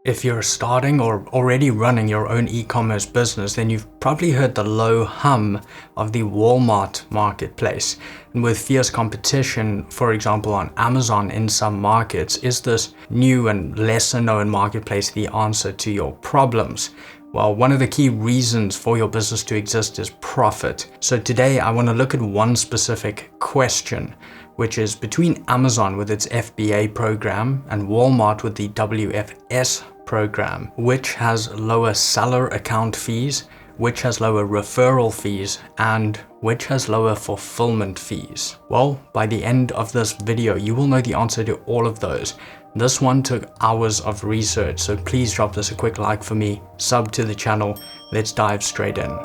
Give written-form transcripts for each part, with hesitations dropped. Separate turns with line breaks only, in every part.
If you're starting or already running your own e-commerce business, then you've probably heard the low hum of the Walmart marketplace. And with fierce competition, for example, on Amazon in some markets, is this new and lesser known marketplace the answer to your problems? Well, one of the key reasons for your business to exist is profit. So today I want to look at one specific question, which is between Amazon with its FBA program and Walmart with the WFS program, which has lower seller account fees, which has lower referral fees, and which has lower fulfillment fees. Well, by the end of this video, you will know the answer to all of those. This one took hours of research, so please drop this a quick like for me, sub to the channel, let's dive straight in.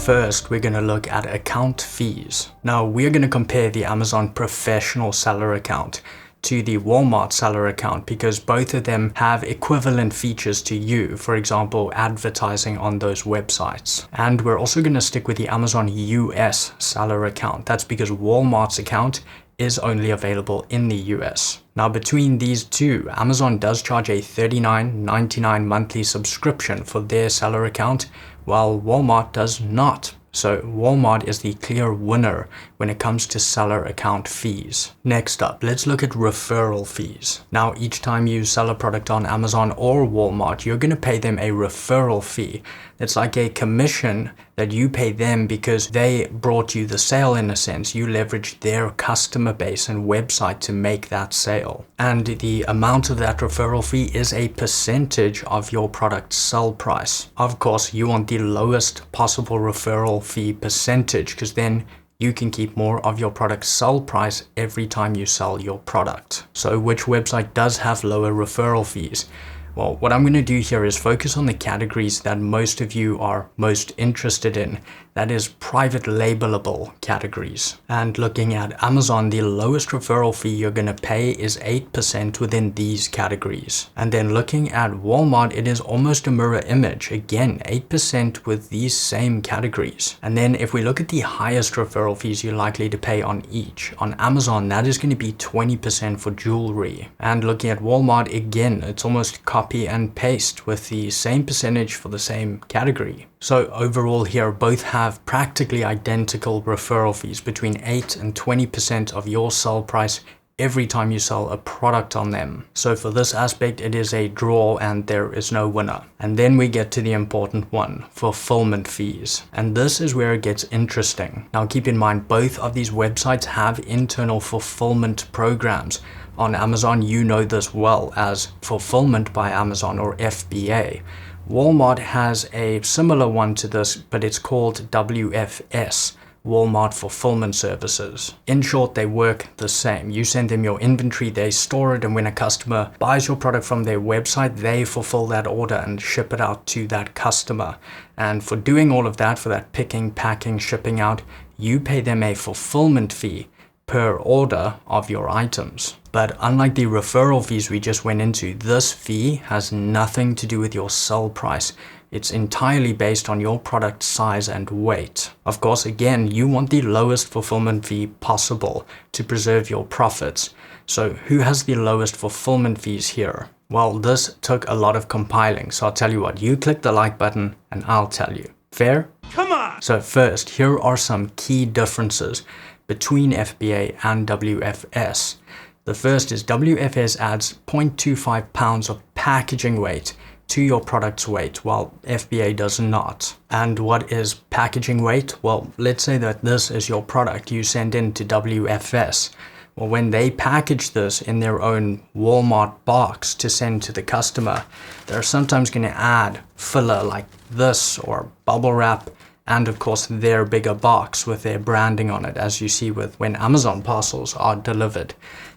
First, we're going to look at account fees. Now, we're going to compare the Amazon professional seller account to the Walmart seller account because both of them have equivalent features to you, for example, advertising on those websites. And we're also going to stick with the Amazon US seller account. That's because Walmart's account is only available in the US. Now, between these two, Amazon does charge a $39.99 monthly subscription for their seller account, while Walmart does not. So Walmart is the clear winner when it comes to seller account fees. Next up, let's look at referral fees. Now, each time you sell a product on Amazon or Walmart, you're going to pay them a referral fee. It's like a commission that you pay them because they brought you the sale in a sense. You leverage their customer base and website to make that sale. And the amount of that referral fee is a percentage of your product sell price. Of course, you want the lowest possible referral fee percentage because then you can keep more of your product sell price every time you sell your product. So which website does have lower referral fees? Well, what I'm going to do here is focus on the categories that most of you are most interested in. That is private labelable categories. And looking at Amazon, the lowest referral fee you're going to pay is 8% within these categories. And then looking at Walmart, it is almost a mirror image. Again, 8% with these same categories. And then if we look at the highest referral fees you're likely to pay on each, on Amazon, that is going to be 20% for jewelry. And looking at Walmart, again, it's almost copy and paste with the same percentage for the same category. So overall here, both have practically identical referral fees between 8 and 20% of your sell price every time you sell a product on them. So for this aspect, it is a draw and there is no winner. And then we get to the important one, fulfillment fees. And this is where it gets interesting. Now keep in mind, both of these websites have internal fulfillment programs. On Amazon, you know this well as Fulfillment by Amazon or FBA. Walmart has a similar one to this, but it's called WFS, Walmart Fulfillment Services. In short, they work the same. You send them your inventory, they store it, and when a customer buys your product from their website, they fulfill that order and ship it out to that customer. And for doing all of that, for that picking, packing, shipping out, you pay them a fulfillment fee per order of your items. But unlike the referral fees we just went into, this fee has nothing to do with your sell price. It's entirely based on your product size and weight. Of course, again, you want the lowest fulfillment fee possible to preserve your profits. So who has the lowest fulfillment fees here? Well, this took a lot of compiling. So I'll tell you what, you click the like button and I'll tell you. Fair? Come on! So first, here are some key differences between FBA and WFS. The first is WFS adds 0.25 pounds of packaging weight to your product's weight, while FBA does not. And what is packaging weight? Well, let's say that this is your product you send in to WFS. Well, when they package this in their own Walmart box to send to the customer, they're sometimes going to add filler like this or bubble wrap, and of course their bigger box with their branding on it, as you see with when Amazon parcels are delivered.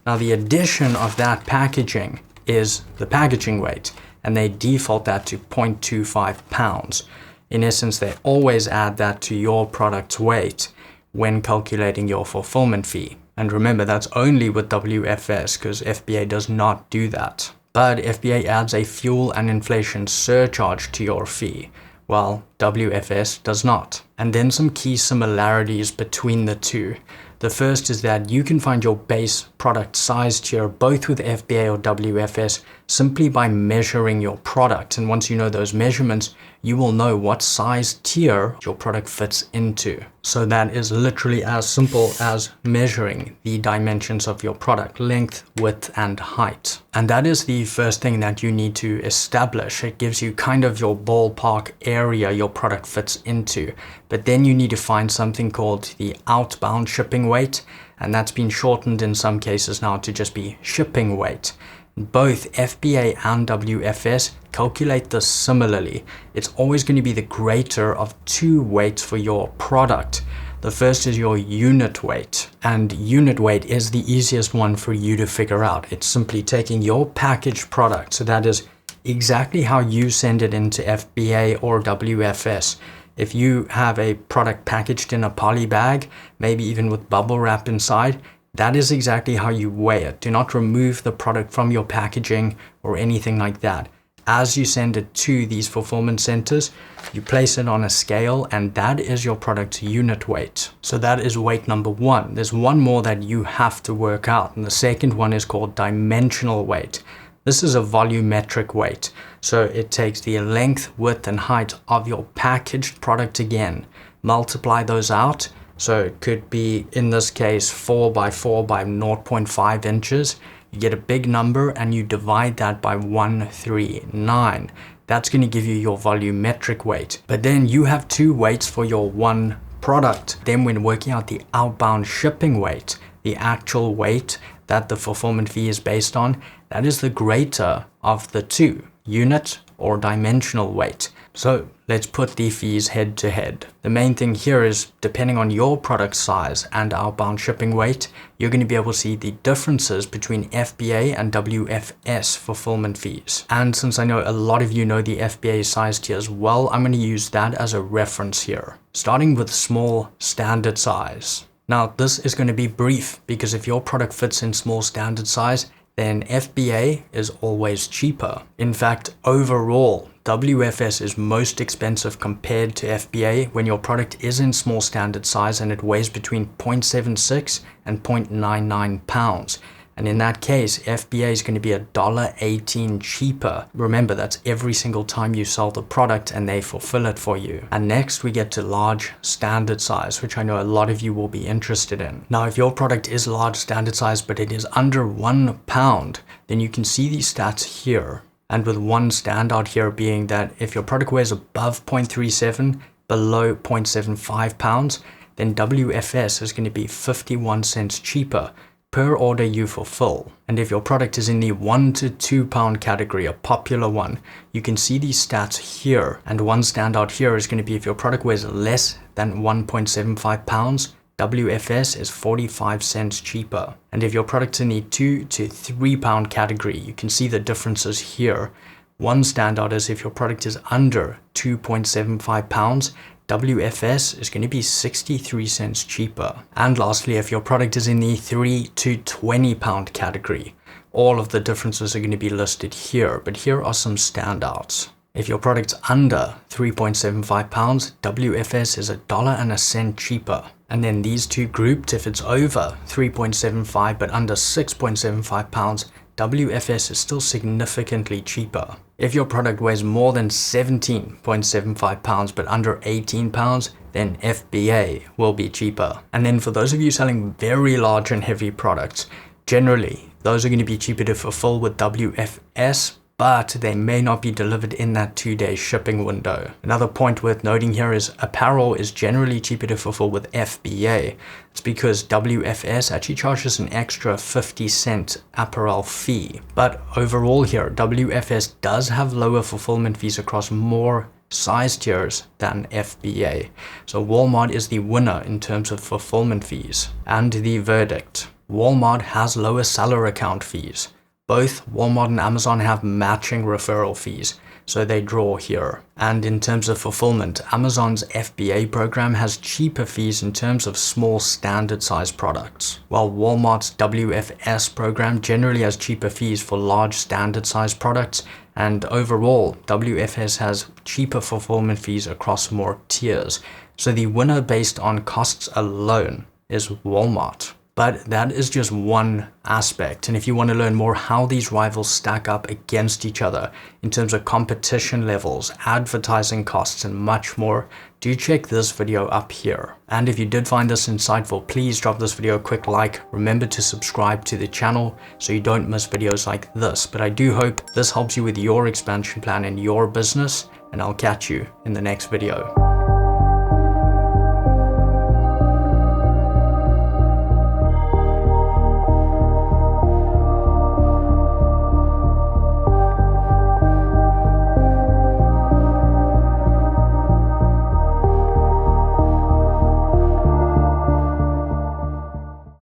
Now the addition of that packaging is the packaging weight, and they default that to 0.25 pounds. In essence, they always add that to your product's weight when calculating your fulfillment fee. And remember, that's only with WFS because FBA does not do that. But FBA adds a fuel and inflation surcharge to your fee, while WFS does not. And then some key similarities between the two. The first is that you can find your base product size tier both with FBA or WFS simply by measuring your product. And once you know those measurements, you will know what size tier your product fits into. So that is literally as simple as measuring the dimensions of your product: length, width, and height. And that is the first thing that you need to establish. It gives you kind of your ballpark area your product fits into. But then you need to find something called the outbound shipping weight, and that's been shortened in some cases now to just be shipping weight. Both FBA and WFS calculate this similarly. It's always going to be the greater of two weights for your product. The first is your unit weight, and unit weight is the easiest one for you to figure out. It's simply taking your packaged product, so that is exactly how you send it into FBA or WFS. If you have a product packaged in a poly bag, maybe even with bubble wrap inside, that is exactly how you weigh it. Do not remove the product from your packaging or anything like that. As you send it to these fulfillment centers, you place it on a scale, and that is your product's unit weight. So that is weight number one. There's one more that you have to work out, and the second one is called dimensional weight. This is a volumetric weight. So it takes the length, width, and height of your packaged product again, multiply those out. So it could be, in this case, 4 by 4 by 0.5 inches. You get a big number and you divide that by 139. That's going to give you your volumetric weight. But then you have two weights for your one product. Then when working out the outbound shipping weight, the actual weight that the fulfillment fee is based on, that is the greater of the two, unit or dimensional weight. So let's put the fees head to head. The main thing here is, depending on your product size and outbound shipping weight, you're going to be able to see the differences between FBA and WFS fulfillment fees. And since I know a lot of you know the FBA size tier as well, I'm going to use that as a reference here, starting with small standard size. Now, this is going to be brief because if your product fits in small standard size, then FBA is always cheaper. In fact, overall, WFS is most expensive compared to FBA when your product is in small standard size and it weighs between 0.76 and 0.99 pounds. And in that case, FBA is going to be $1.18 cheaper. Remember, that's every single time you sell the product and they fulfill it for you. And next we get to large standard size, which I know a lot of you will be interested in. Now, if your product is large standard size, but it is under 1 pound, then you can see these stats here. And with one standout here being that if your product weighs above 0.37, below 0.75 pounds, then WFS is going to be 51 cents cheaper per order you fulfill. And if your product is in the 1 to 2 pound category, a popular one, you can see these stats here. And one standout here is going to be if your product weighs less than 1.75 pounds, WFS is 45 cents cheaper. And if your product's in the 2 to 3 pound category, you can see the differences here. One standout is if your product is under 2.75 pounds, WFS is going to be 63 cents cheaper. And lastly, if your product is in the 3 to 20 pound category, all of the differences are going to be listed here, but here are some standouts. If your product's under 3.75 pounds, WFS is $1.01 cheaper. And then these two grouped, if it's over 3.75 but under 6.75 pounds, WFS is still significantly cheaper. If your product weighs more than 17.75 pounds but under 18 pounds, then FBA will be cheaper. And then for those of you selling very large and heavy products, generally those are going to be cheaper to fulfill with WFS, but they may not be delivered in that 2-day shipping window. Another point worth noting here is apparel is generally cheaper to fulfill with FBA. It's because WFS actually charges an extra 50-cent apparel fee. But overall here, WFS does have lower fulfillment fees across more size tiers than FBA. So Walmart is the winner in terms of fulfillment fees. And the verdict: Walmart has lower seller account fees. Both Walmart and Amazon have matching referral fees, so they draw here. And in terms of fulfillment, Amazon's FBA program has cheaper fees in terms of small standard size products, while Walmart's WFS program generally has cheaper fees for large standard size products, and overall, WFS has cheaper fulfillment fees across more tiers. So the winner based on costs alone is Walmart. But that is just one aspect. And if you want to learn more how these rivals stack up against each other in terms of competition levels, advertising costs, and much more, do check this video up here. And if you did find this insightful, please drop this video a quick like. Remember to subscribe to the channel so you don't miss videos like this. But I do hope this helps you with your expansion plan in your business, and I'll catch you in the next video.